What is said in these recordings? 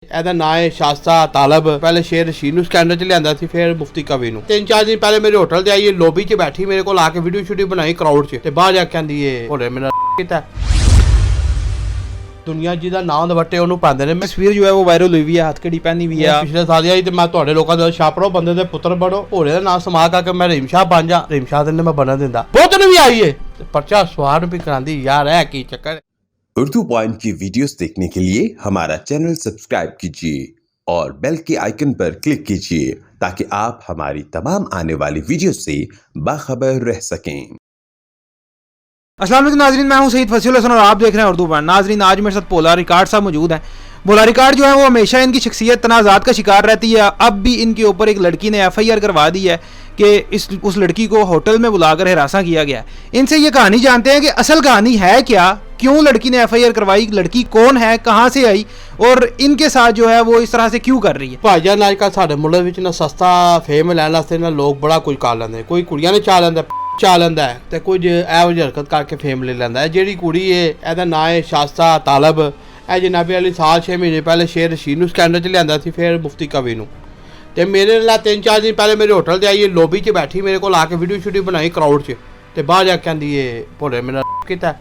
ਇਹਦਾ ਨਾਂ ਹੈ ਸ਼ਾਸਤਾ ਤਾਲਬ। ਪਹਿਲੇ ਸ਼ੇਰ ਰਸ਼ੀਦ ਨੂੰ ਸਕੈਂਡਲ ਚ ਲਿਆਂਦਾ ਸੀ, ਫਿਰ ਮੁਫਤੀ ਕਵੀ ਨੂੰ। 3-4 ਦਿਨ ਪਹਿਲੇ ਮੇਰੇ ਹੋਟਲ ਤੇ ਆਈ, ਲੋਬੀ ਚ ਬੈਠੀ ਮੇਰੇ ਕੋਲ ਆ ਕੇ ਵੀਡੀਓ ਸ਼ੂਟਿੰਗ ਬਣਾਈ ਕਰਾਊਡ ਚ, ਤੇ ਬਾਹਰ ਜਾ ਕੇ ਕਹਿੰਦੀ ਏ ਹੋਰੇ ਮੇਰਾ ਕੀਤਾ। दुनिया जिहदा नाम वट्टे ਉਹਨੂੰ ਪਾਉਂਦੇ ਨੇ। तस्वीर जो है वो वायरल हुई है, हथकड़ी पहनी हुई है। पिछले साल आई ਤੇ ਮੈਂ ਤੁਹਾਡੇ ਲੋਕਾਂ ਦਾ ਛਾਪੜੋ ਬੰਦੇ ਦੇ ਪੁੱਤਰ ਬਣੋ, ਹੋਰੇ ਦਾ ਨਾਮ ਸਮਾ ਕਰਕੇ ਮੈਂ ਰਹੀਮ ਸ਼ਾਹ ਬਣ ਜਾ। ਰਹੀਮ ਸ਼ਾਹ ਦੇ ਮੈਂ ਬਣਨ ਦਿੰਦਾ। ਬਹੁਤ ਨੂੰ ਵੀ ਆਈ ਏ ਪਰਚਾ ਸਵਾਰ ਵੀ ਕਰਾਂਦੀ ਯਾਰ, ਹੈ ਕੀ ਚੱਕਰ। उर्दू पॉइंट की वीडियोस देखने के लिए हमारा चैनल सब्सक्राइब कीजिए और बेल के आइकन पर क्लिक कीजिए ताकि आप हमारी तमाम आने वाली वीडियो से बाखबर रह सकें। अस्सलाम वालेकुम नाजरीन, मैं हूं सईद फसील हसन और आप देख रहे हैं उर्दू पॉइंट। नाजरीन, आज मेरे साथ भोला रिकॉर्ड साहब मौजूद हैं। भोला रिकॉर्ड जो है वो हमेशा इनकी शख्सियत तनाज़ात का शिकार रहती है। अब भी इनके ऊपर एक लड़की ने FIR करवा दी है कि उस लड़की को होटल में बुलाकर हिरासा किया गया। इनसे ये कहानी जानते हैं कि असल कहानी है क्या, क्यों लड़की ने FIR करवाई, लड़की कौन है, कहाँ से आई और इनके साथ जो है वो इस तरह से क्यों कर रही है। ਭਾਈਜਾਨ अजकल साडे मुल्क विच ना सस्ता फेम लैण वास्ते ना लोग बड़ा कुछ कर लैंदे। कोई कुड़ियां ने चा लैंदा है ते कुछ ਇਹੋ ਜਿਹੀ हरकत करके फेम ले लैंदा है। ਜਿਹੜੀ ਕੁੜੀ है ਇਹਦਾ ਨਾਂ है शास्ता तालब। ਇਹ जनाबे वाली साल 6 महीने पहले शेर रशीद ਨੂੰ ਸਕੈਂਡਲ ਚ ਲਿਆਂਦਾ ਸੀ, ਫਿਰ ਮੁਫਤੀ ਕਵੀ ਨੂੰ। ਤੇ ਮੇਰੇ ਨਾਲ 3-4 ਦਿਨ ਪਹਿਲੇ ਮੇਰੇ ਹੋਟਲ ਤੇ ਆਈ, ਲੋਬੀ 'ਚ ਬੈਠੀ ਮੇਰੇ ਕੋਲ ਆ ਕੇ ਵੀਡੀਓ ਸ਼ੂਟਿੰਗ ਬਣਾਈ ਕਰਾਊਡ 'ਚ, ਤੇ ਬਾਹਰ ਜਾ ਕੇ ਕਹਿੰਦੀ ਏ ਭੋਲੇ ਮੇਰਾ ਕੀਤਾ।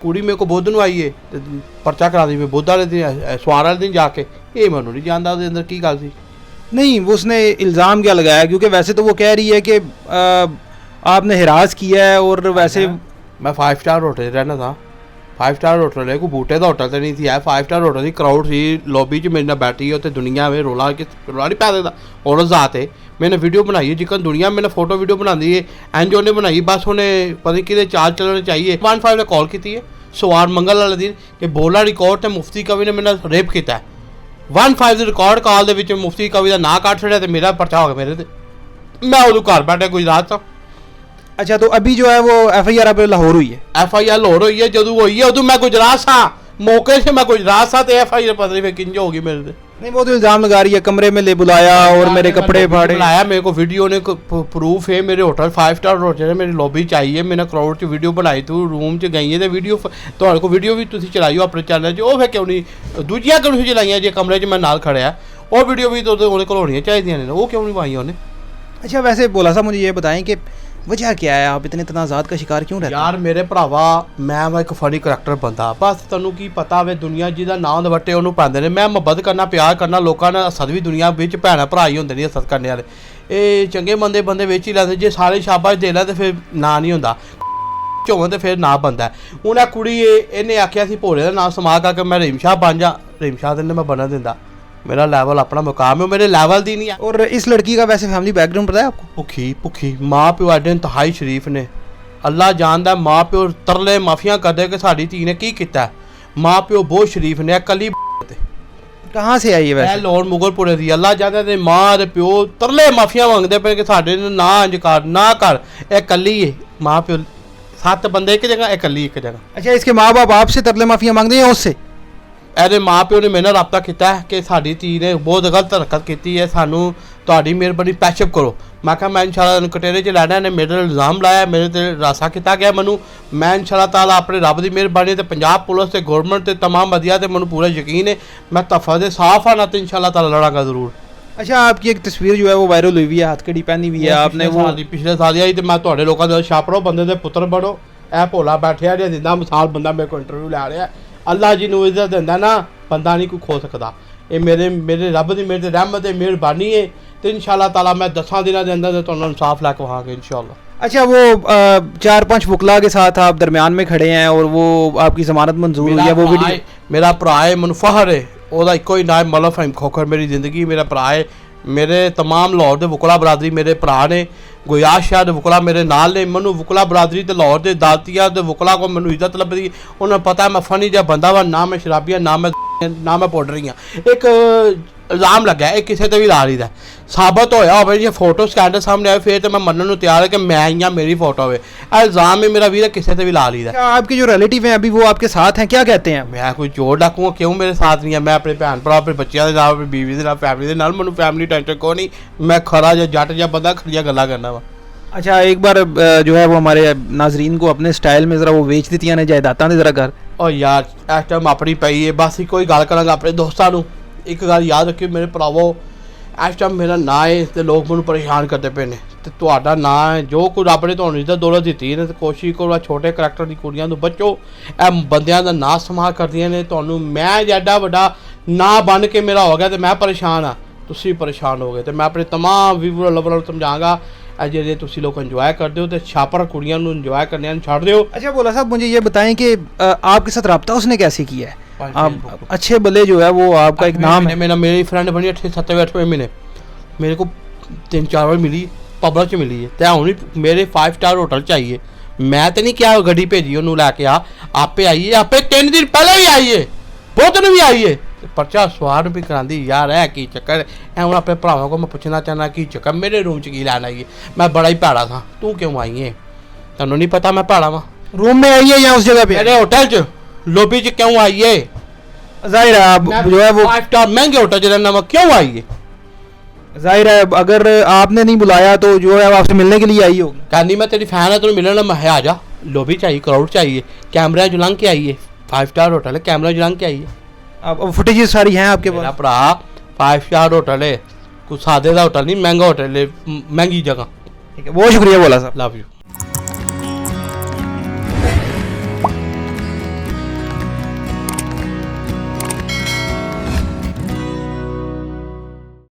ਕੁੜੀ ਮੇਰੇ ਕੋਲ ਬੁੱਧ ਨੂੰ ਆਈ ਏ ਤੇ ਪਰਚਾ ਕਰਾ ਦੀ। ਮੈਂ ਬੁੱਧ ਵਾਲੇ ਦਿਨ ਸਵਾਰ ਵਾਲੇ ਦਿਨ ਜਾ ਕੇ, ਇਹ ਮੈਨੂੰ ਨਹੀਂ ਜਾਣਦਾ ਉਹਦੇ ਅੰਦਰ ਕੀ ਗੱਲ ਸੀ। नहीं, वो उसने इल्ज़ाम क्या लगाया, क्योंकि वैसे तो वो कह रही है कि आपने हिरास किया है और वैसे मैं 5 स्टार होटल रहना था। 5 स्टार होटल है, कोई बूटे का होटल तो नहीं थी। 5 स्टार होटल की क्राउड सी, लॉबी च मेरे नाल बैठी है, उत्ते दुनिया में रोला नहीं पै सकता। और जात है मैंने वीडियो बनाई है, जिकन दुनिया मैंने फोटो वीडियो बनाती है इंज उन्हें बनाई, बस उन्हें पता नहीं कि चाल चलने चाहिए। 15 ने कॉल की है सवार मंगल वाले दिन कि बोला रिकॉर्ड ते मुफ्ती कवि ने मेरे रेप किया। 15 ਦੇ ਰਿਕਾਰਡ ਕਾਲ ਦੇ ਵਿੱਚ ਮੁਫਤੀ ਕਵੀ ਦਾ ਨਾਂ ਕੱਟ ਛੜਿਆ ਤੇ ਮੇਰਾ ਪਰਚਾ ਹੋ ਗਿਆ ਮੇਰੇ ਤੇ। ਮੈਂ ਉਦੋਂ ਘਰ ਬੈਠਾ ਗੁਜਰਾਤ ਤੋਂ। अच्छा, तो अभी जो है वो FIR अब लाहौर हुई है। FIR ਲਾਹੌਰ ਹੋਈ ਹੈ। ਜਦੋਂ ਹੋਈ ਹੈ ਉਦੋਂ ਮੈਂ ਗੁਜਰਾਤ ਸਾਂ, मौके से मैं गुजरात सा, तो FIR पता नहीं किंज होगी मेरे से। नहीं, वो तो इल्ज़ाम लगा रही है कमरे में ले बुलाया और मेरे कपड़े फाड़े। बुलाया, मेरे को वीडियो ने प्रूफ है। मेरे होटल 5 स्टार होटल है, मेरी लॉबी चाहिए, मैंने क्राउड च वीडियो बनाई, तू रूम च गई है तो वीडियो तो को वीडियो भी तुम चलाई अपने चैनल च। वो फिर क्यों नहीं दूजिया क्यों नहीं चलाइया जो कमरे च मैं नाल खड़िया, वो वीडियो भी तो को होनी चाहिए ने, वो क्यों नहीं पाई उन्हें। अच्छा, वैसे बोला सा मुझे ये बताएं कि वजह क्या है, आप इतने तनाज़ात का शिकार क्यों रहते हैं? यार मेरे भरावा, मैं वा एक फनी करैक्टर बंदा, बस तैनूं की पता वे दुनिया जिहदा नाम वट्टे ਉਹਨੂੰ ਪਾਉਂਦੇ ਨੇ। मैं ਮੁਹੱਬਤ ਕਰਨਾ, ਪਿਆਰ ਕਰਨਾ ਲੋਕਾਂ ਨਾਲ। ਹੱਸਦ ਵੀ ਦੁਨੀਆ ਵਿੱਚ ਭੈਣਾਂ ਭਰਾ ਹੀ ਹੁੰਦੇ ਨੇ ਹੱਸਦ ਕਰਨੇ ਵਾਲੇ। ਇਹ ਚੰਗੇ ਬੰਦੇ ਵਿੱਚ ਹੀ ਲੈਂਦੇ। ਜੇ ਸਾਰੇ ਸ਼ਾਬਾਸ਼ ਦੇ ਲੈ ਤੇ ਫਿਰ ਨਾਂ ਨਹੀਂ ਹੁੰਦਾ, ਝੋਂ ਤੇ ਫਿਰ ਨਾਂ ਬੰਦਾ। ਹੁਣ ਇਹ ਕੁੜੀ ਇਹਨੇ ਆਖਿਆ ਸੀ ਭੋਲੇ ਦਾ ਨਾਮ ਸਮਾ ਕਰਕੇ ਮੈਂ ਰਹੀਮ ਸ਼ਾਹ ਬਣ ਜਾ। ਰਹੀਮ ਸ਼ਾਹ ਦੇ ਮੈਂ ਬਣਨ ਦਿੰਦਾ। मेरा लेवल अपना मुकाम है, मेरे लेवल दी नहीं है। और इस लड़की का वैसे फैमिली बैकग्राउंड पता है आपको? भुखी माँ प्यो एडे इंतहाई शरीफ ने, अल्लाह जानदा। माँ प्यो तरले माफिया करदे कि साडी धी ने की कीता। माँ प्यो बहुत शरीफ ने। कली कहाँ से आई है वैसे? लाहौर मुगलपुरे दी। अल्लाह जानदा ते माँ ते प्यो तरले माफिया मंगदे पे कि साडे ना इंज कर ना कर। ए कली है माँ प्यो, 7 बंदे एक जगह, ए कली एक जगह। अच्छा, इसके माँ बाप आपसे तरले माफिया मांगते हैं उससे? ਇਹਦੇ ਮਾਂ ਪਿਓ ਨੇ ਮੇਰੇ ਨਾਲ ਰਾਬਤਾ ਕੀਤਾ ਕਿ ਸਾਡੀ ਧੀ ਨੇ ਬਹੁਤ ਗਲਤ ਹਰਕਤ ਕੀਤੀ ਹੈ, ਸਾਨੂੰ ਤੁਹਾਡੀ ਮਿਹਰਬਾਨੀ ਪੈਚਅਪ ਕਰੋ। ਮੈਂ ਕਿਹਾ ਮੈਂ ਇਨਸ਼ਾਅੱਲਾ ਇਹਨੂੰ ਕਟੇਰੇ 'ਚ ਲੈਣਾ। ਨੇ ਮੇਰੇ ਇਲਜ਼ਾਮ ਲਾਇਆ, ਮੇਰੇ ਤੇ ਰਾਸਾ ਕੀਤਾ ਗਿਆ ਮੈਨੂੰ। ਮੈਂ ਇਨਸ਼ਾਅੱਲਾ ਤਾਲਾ ਆਪਣੇ ਰੱਬ ਦੀ ਮਿਹਰਬਾਨੀ ਤੇ ਪੰਜਾਬ ਪੁਲਿਸ ਤੇ ਗਵਰਨਮੈਂਟ ਤੇ तमाम ਵਧੀਆ ਤੇ ਮੈਨੂੰ ਪੂਰਾ ਯਕੀਨ ਹੈ ਮੈਂ ਤਫਾ ਦੇ ਸਾਫ ਆ ਨਾ ਤੇ ਇਨਸ਼ਾਅੱਲਾ ਤਾਲਾ ਲੜਾਂਗਾ ਜ਼ਰੂਰ। अच्छा, आपकी एक तस्वीर जो है वो वायरल हुई है, हथकड़ी पहनी हुई है आपने। वो पिछले साल आई तो मैं ਤੁਹਾਡੇ ਲੋਕਾਂ ਦਾ ਛਾਪੜੋ ਬੰਦੇ ਦੇ ਪੁੱਤਰ ਬਣੋ। ਇਹ ਭੋਲਾ ਬੈਠਿਆ ਜਿਹੜਾ ਜਿੰਦਾ ਮਿਸਾਲ ਬੰਦਾ ਮੇਰੇ ਕੋਲ ਇੰਟਰਵਿਊ ਲੈ ਰਿਹਾ। ਅੱਲਾਹ ਜੀ ਨੂੰ ਇੱਜ਼ਤ ਦਿੰਦਾ ਨਾ, ਬੰਦਾ ਨਹੀਂ ਕੋਈ ਖੋ ਸਕਦਾ। ਇਹ ਮੇਰੇ ਰੱਬ ਦੀ ਮੇਰੇ ਤੇ ਰਹਿਮਤ ਹੈ, ਮਿਹਰਬਾਨੀ ਹੈ ਤੇ ਇਨਸ਼ਾਅੱਲਾ ਤਾਲਾ मैं 10 ਦਿਨਾਂ ਦੇ ਅੰਦਰ ਤੁਹਾਨੂੰ ਇਨਸਾਫ ਲਾ ਕੇ ਵਹਾਂਗੇ ਇਨਸ਼ਾਅੱਲਾ। अच्छा, वो 4-5 वकला के साथ आप दरमियान में खड़े हैं और वो आपकी ज़मानत मंजूर हुई है। वो वीडियो मेरा भरा है, मैनू फखर है ਉਹਦਾ ਇੱਕੋ ਹੀ ਨਾਮ ਮਲਕ ਫਹੀਮ ਖੋਖਰ। ਮੇਰੀ ਜ਼ਿੰਦਗੀ ਮੇਰਾ ਭਰਾ ਹੈ। ਮੇਰੇ तमाम ਲਾਹੌਰ ਦੇ ਵਕਲਾ ਬਰਾਦਰੀ ਮੇਰੇ ਭਰਾ ਨੇ। ਗੁਆਸ਼ ਸ਼ਾਹ ਦੇ ਵਕਲਾ ਮੇਰੇ ਨਾਲ ਨੇ। ਮੈਨੂੰ ਵਕਲਾ ਬਰਾਦਰੀ ਤੇ ਲਾਹੌਰ ਦੇ ਦਾਤੀਆ ਦੇ ਵਕਲਾ ਕੋ ਮੈਨੂੰ ਇੱਜ਼ਤ ਲੱਭਦੀ। ਉਹਨਾਂ ਨੂੰ ਪਤਾ ਮੈਂ ਫਨੀ ਜਿਹਾ ਬੰਦਾ ਵਾ, ਨਾ ਮੈਂ ਸ਼ਰਾਬੀਆ ਨਾ ਮੈਂ ਪਾਊਡਰੀ ਹਾਂ। ਇੱਕ ਇਲਜ਼ਾਮ ਲੱਗਾ ਇਹ ਕਿਸੇ ਤੇ ਵੀ ਲਾ ਲਈਦਾ, ਸਾਬਤ ਹੋਇਆ ਹੋਵੇ ਜੇ ਫੋਟੋ ਸਕੈਂਡਲ ਸਾਹਮਣੇ ਆਏ ਫਿਰ ਤੇ ਮੈਂ ਮੰਨਣ ਨੂੰ ਤਿਆਰ ਹੈ ਕਿ ਮੈਂ ਹੀ ਹਾਂ, ਮੇਰੀ ਫੋਟੋ ਹੋਵੇ। ਇਹ ਇਲਜ਼ਾਮ ਹੈ ਮੇਰਾ ਵੀਰ ਕਿਸੇ ਤੇ ਵੀ ਲਾ ਲਈਦਾ। आपके जो रिलेटिव हैं अभी वो आपके साथ हैं, क्या कहते हैं? मैं कोई चोर डाकू क्यों मेरे साथ नहीं है। मैं अपने भैन भरा अपने बच्चों के नाल, अपनी बीवी के नाल, फैमिली के नाल, मैनूं फैमिली टेंशन कोई नहीं। मैं खरा जा जट जा बंदा खड़िया गल्लां करना वा। अच्छा एक बार जो है वो हमारे नाजरीन को अपने स्टाइल में ज़रा वो ਵੇਚ ਦਿੱਤੀਆਂ ਨੇ ਜਾਇਦਾਦਾਂ ਦੇ ਜ਼ਰਾ ਘਰ। ਓ ਯਾਰ ਇਸ ਟਾਈਮ ਆਪਣੀ ਪਈ ਹੈ, ਬਸ ਇੱਕੋ ਹੀ ਗੱਲ ਕਰਾਂਗਾ ਆਪਣੇ ਦੋਸਤਾਂ ਨੂੰ। ਇੱਕ ਗੱਲ ਯਾਦ ਰੱਖਿਓ ਮੇਰੇ ਭਰਾਵੋ, ਇਸ ਟਾਈਮ ਮੇਰਾ ਨਾਂ ਹੈ ਤੇ ਲੋਕ ਮੈਨੂੰ ਪਰੇਸ਼ਾਨ ਕਰਦੇ ਪਏ ਨੇ, ਤੇ ਤੁਹਾਡਾ ਨਾਂ ਹੈ। ਜੋ ਕੋਈ ਰੱਬ ਨੇ ਤੁਹਾਨੂੰ ਇੱਜ਼ਤ ਦੌਲਤ ਦਿੱਤੀ ਨੇ, ਤੇ ਕੋਸ਼ਿਸ਼ ਕਰੋ ਛੋਟੇ ਕਰੈਕਟਰ ਦੀ ਕੁੜੀਆਂ ਨੂੰ ਬਚੋ, ਇਹ ਬੰਦਿਆਂ ਦਾ ਨਾਂ ਸਮਾਰ ਕਰਦੀਆਂ ਨੇ ਤੁਹਾਨੂੰ। ਮੈਂ ਜਿੱਡਾ ਵੱਡਾ ਨਾਂ ਬਣ ਕੇ ਮੇਰਾ ਹੋ ਗਿਆ ਤੇ ਮੈਂ ਪਰੇਸ਼ਾਨ ਆ, ਤੁਸੀਂ ਪਰੇਸ਼ਾਨ ਹੋ ਗਏ। ਤੇ ਮੈਂ ਆਪਣੇ ਤਮਾਮ ਵੀਵਰ ਲਵਰਾਂ ਨੂੰ ਸਮਝਾਂਗਾ, ਇਹ ਜਿਹੜੇ ਤੁਸੀਂ ਲੋग ਇੰਜॉय करते हो तो छापर कुड़ियाँ इंजॉय करने छाड़ दो। अच्छा बोला साहब मुझे ये बताएं कि आपके साथ रब्ता उसने कैसे किया है? आप अच्छे भले जो है वो आपका एक नाम है। मेरी फ्रेंड बनी 7-8 महीने, मेरे को 3-4 बार मिली, पब्लिक च मिली है। तो हूँ मेरे 5 स्टार होटल चाहिए। मैं तो नहीं क्या गड्डी भेजी उन्होंने लैके आपे आई है, आपे 3 दिन पहले भी आई है, बहुत दिन भी आई है। पर्चा सवार भी कराती यार है की चक्कर है। हूँ अपने भरावां को मैं पूछना चाहना की चक्कर, मेरे रूम च की लैन आई है? मैं बड़ा ही भैड़ा था, तू क्यों आई है? तेनों नहीं पता मैं भैड़ा वा? रूम में आई है या उस जगह पे? मेरे होटल च लॉबी च क्यों आई है? जाहिर है आप जो है वो 5 स्टार महंगे होटल च रहना, क्यों आई है? जाहिर है अगर आपने नहीं बुलाया तो जो है आपसे मिलने के लिए आई होगी। कहनी मैं तेरी फैन है, तेन मिलना, मैं आ जा। लॉबी चाहिए, क्राउड चाहिए, कैमरा जो लंघ के आई है। 5 स्टार होटल है, कैमरा जो लंघ के आई है। अब फुटेजेस सारी हैं आपके मेरा पास? भरा 5 स्टार होटल है, कुछ सादे का होटल नहीं, महंगा होटल है, महंगी जगह। ठीक है, बहुत शुक्रिया बोला साहब। Love you.